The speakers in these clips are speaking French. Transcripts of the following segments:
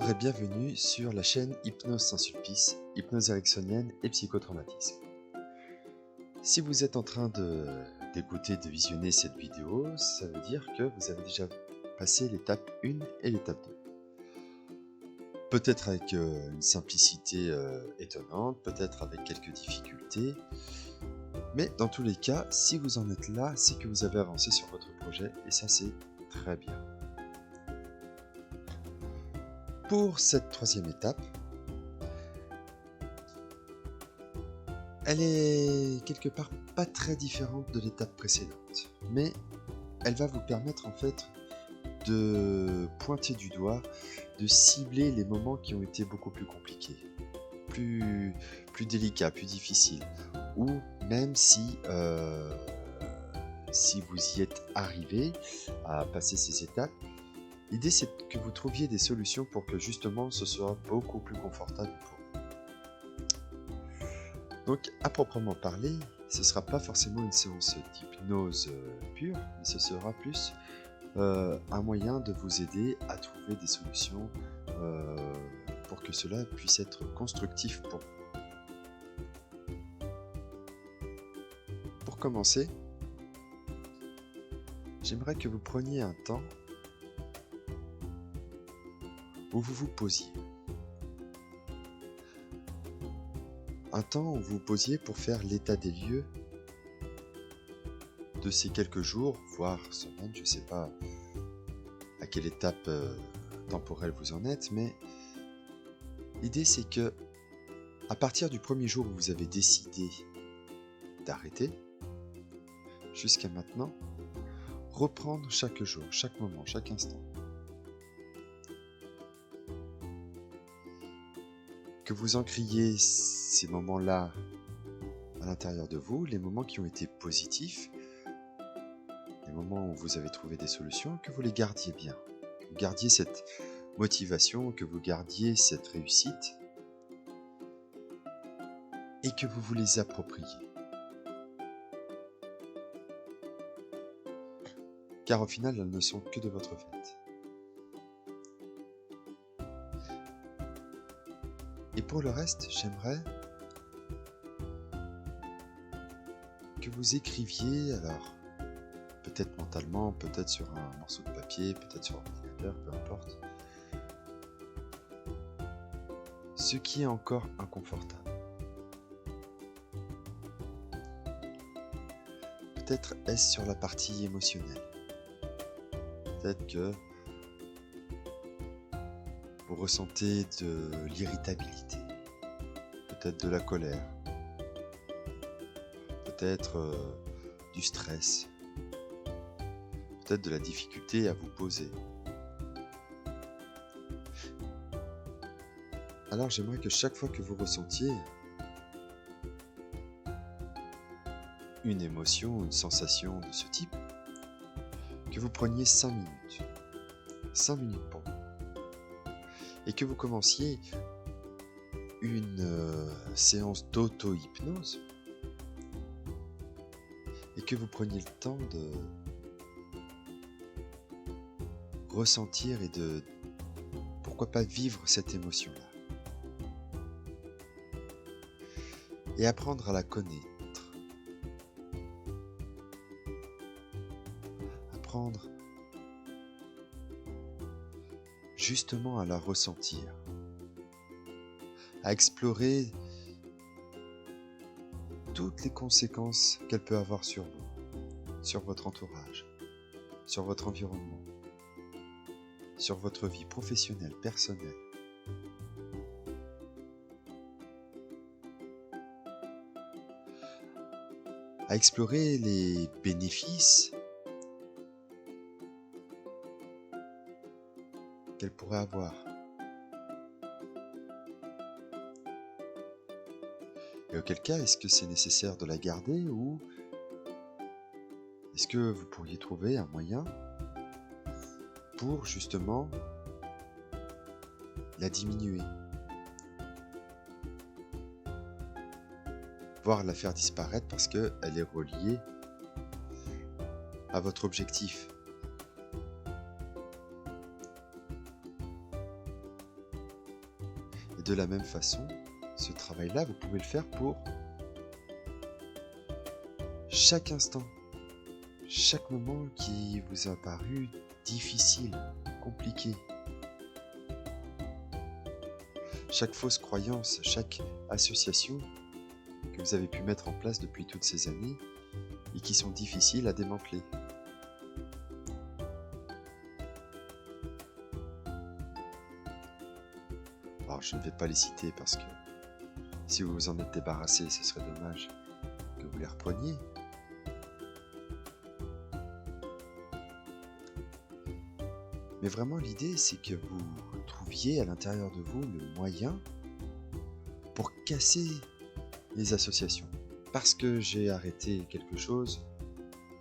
Bonjour et bienvenue sur la chaîne Hypnose Saint-Sulpice, hypnose ericksonienne et psychotraumatisme. Si vous êtes en train d'écouter, de visionner cette vidéo, ça veut dire que vous avez déjà passé l'étape 1 et l'étape 2. Peut-être avec une simplicité étonnante, peut-être avec quelques difficultés, mais dans tous les cas, si vous en êtes là, c'est que vous avez avancé sur votre projet et ça c'est très bien. Pour cette troisième étape, elle est quelque part pas très différente de l'étape précédente, mais elle va vous permettre en fait de pointer du doigt, de cibler les moments qui ont été beaucoup plus compliqués, plus délicats, plus difficiles, ou même si vous y êtes arrivé à passer ces étapes, l'idée c'est que vous trouviez des solutions pour que justement ce soit beaucoup plus confortable pour vous. Donc à proprement parler, ce ne sera pas forcément une séance d'hypnose pure, mais ce sera plus un moyen de vous aider à trouver des solutions pour que cela puisse être constructif pour vous. Pour commencer, j'aimerais que vous preniez un temps où vous vous posiez. Un temps où vous vous posiez pour faire l'état des lieux de ces quelques jours, voire semaines, je ne sais pas à quelle étape temporelle vous en êtes, mais l'idée c'est que à partir du premier jour où vous avez décidé d'arrêter, jusqu'à maintenant, reprendre chaque jour, chaque moment, chaque instant. Que vous encriez ces moments-là à l'intérieur de vous, les moments qui ont été positifs, les moments où vous avez trouvé des solutions, que vous les gardiez bien, que vous gardiez cette motivation, que vous gardiez cette réussite et que vous vous les appropriez. Car au final, elles ne sont que de votre fait. Et pour le reste, j'aimerais que vous écriviez, alors peut-être mentalement, peut-être sur un morceau de papier, peut-être sur ordinateur, peu importe, ce qui est encore inconfortable. Peut-être est-ce sur la partie émotionnelle. Peut-être que vous ressentez de l'irritabilité, peut-être de la colère, peut-être du stress, peut-être de la difficulté à vous poser. Alors j'aimerais que chaque fois que vous ressentiez une émotion, une sensation de ce type, que vous preniez 5 minutes. 5 minutes pour vous. Et que vous commenciez une séance d'auto-hypnose et que vous preniez le temps de ressentir et de, pourquoi pas, vivre cette émotion-là. Et apprendre à la connaître. Apprendre justement à la ressentir, à explorer toutes les conséquences qu'elle peut avoir sur vous, sur votre entourage, sur votre environnement, sur votre vie professionnelle, personnelle. À explorer les bénéfices qu'elle pourrait avoir. Et auquel cas, est-ce que c'est nécessaire de la garder ou est-ce que vous pourriez trouver un moyen pour justement la diminuer, voire la faire disparaître parce qu'elle est reliée à votre objectif. de la même façon, ce travail-là, vous pouvez le faire pour chaque instant, chaque moment qui vous a paru difficile, compliqué. Chaque fausse croyance, chaque association que vous avez pu mettre en place depuis toutes ces années et qui sont difficiles à démanteler. Alors je ne vais pas les citer parce que si vous vous en êtes débarrassé, ce serait dommage que vous les repreniez. Mais vraiment l'idée c'est que vous trouviez à l'intérieur de vous le moyen pour casser les associations. Parce que j'ai arrêté quelque chose,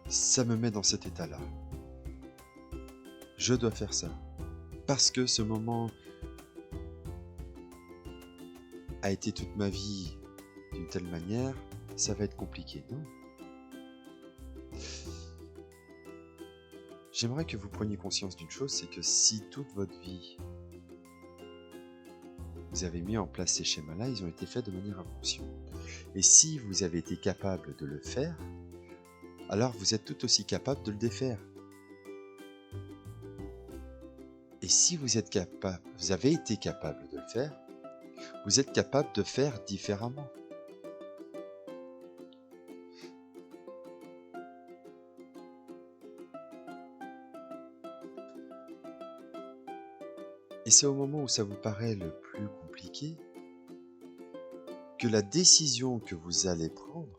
ça me met dans cet état-là. Je dois faire ça. Parce que ce moment a été toute ma vie d'une telle manière, ça va être compliqué, non? J'aimerais que vous preniez conscience d'une chose, c'est que si toute votre vie, vous avez mis en place ces schémas-là, ils ont été faits de manière inconsciente. Et si vous avez été capable de le faire, alors vous êtes tout aussi capable de le défaire. Et si vous êtes capable, vous avez été capable de le faire, vous êtes capable de faire différemment. Et c'est au moment où ça vous paraît le plus compliqué que la décision que vous allez prendre,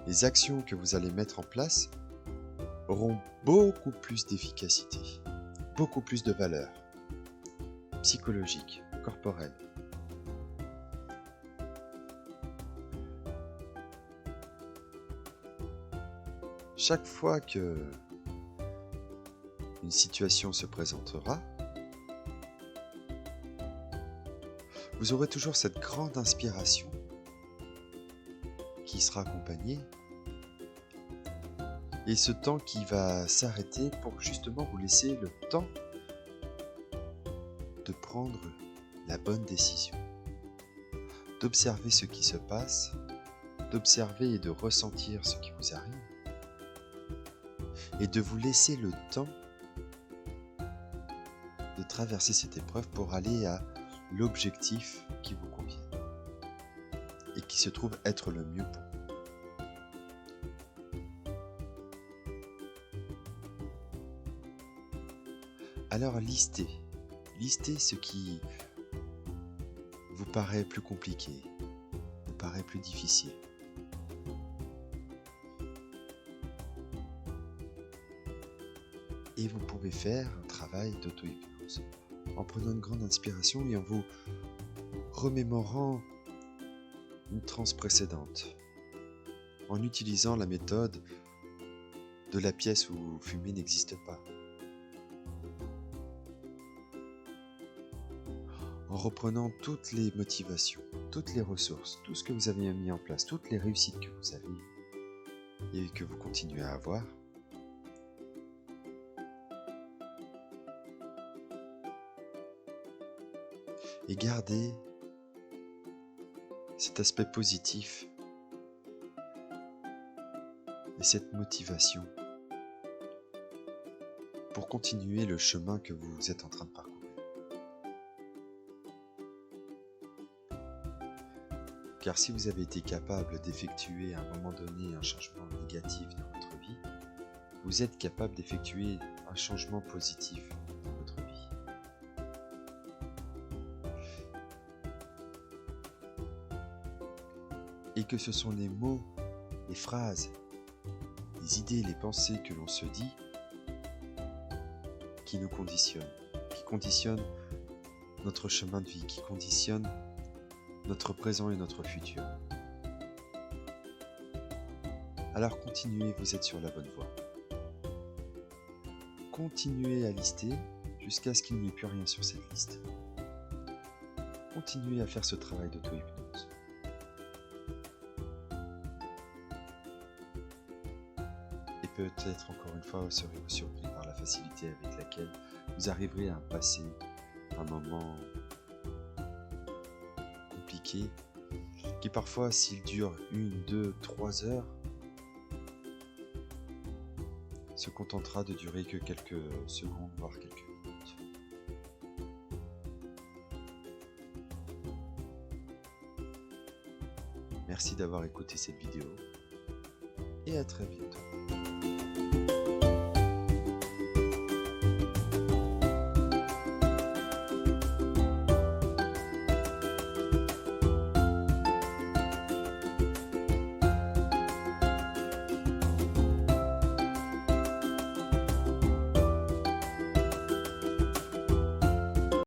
les actions que vous allez mettre en place auront beaucoup plus d'efficacité, beaucoup plus de valeur psychologique, corporelle. Chaque fois que une situation se présentera, vous aurez toujours cette grande inspiration qui sera accompagnée et ce temps qui va s'arrêter pour justement vous laisser le temps de prendre la bonne décision, d'observer ce qui se passe, d'observer et de ressentir ce qui vous arrive et de vous laisser le temps de traverser cette épreuve pour aller à l'objectif qui vous convient et qui se trouve être le mieux pour vous. Alors listez ce qui vous paraît plus compliqué, vous paraît plus difficile. Et vous pouvez faire un travail d'auto-hypnose en prenant une grande inspiration et en vous remémorant une transe précédente, en utilisant la méthode de la pièce où fumer n'existe pas, en reprenant toutes les motivations, toutes les ressources, tout ce que vous avez mis en place, toutes les réussites que vous avez et que vous continuez à avoir, et gardez cet aspect positif et cette motivation pour continuer le chemin que vous êtes en train de parcourir. Car si vous avez été capable d'effectuer à un moment donné un changement négatif dans votre vie, vous êtes capable d'effectuer un changement positif dans votre vie. Et que ce sont les mots, les phrases, les idées, les pensées que l'on se dit qui nous conditionnent, qui conditionnent notre chemin de vie, qui conditionnent notre présent et notre futur. Alors continuez, vous êtes sur la bonne voie. Continuez à lister jusqu'à ce qu'il n'y ait plus rien sur cette liste. Continuez à faire ce travail d'auto-hypnose. Et peut-être encore une fois, serez-vous surpris par la facilité avec laquelle vous arriverez à passer un moment compliqué, qui parfois, s'il dure 1, 2, 3 heures, se contentera de durer que quelques secondes, voire quelques minutes. Merci d'avoir écouté cette vidéo et à très bientôt.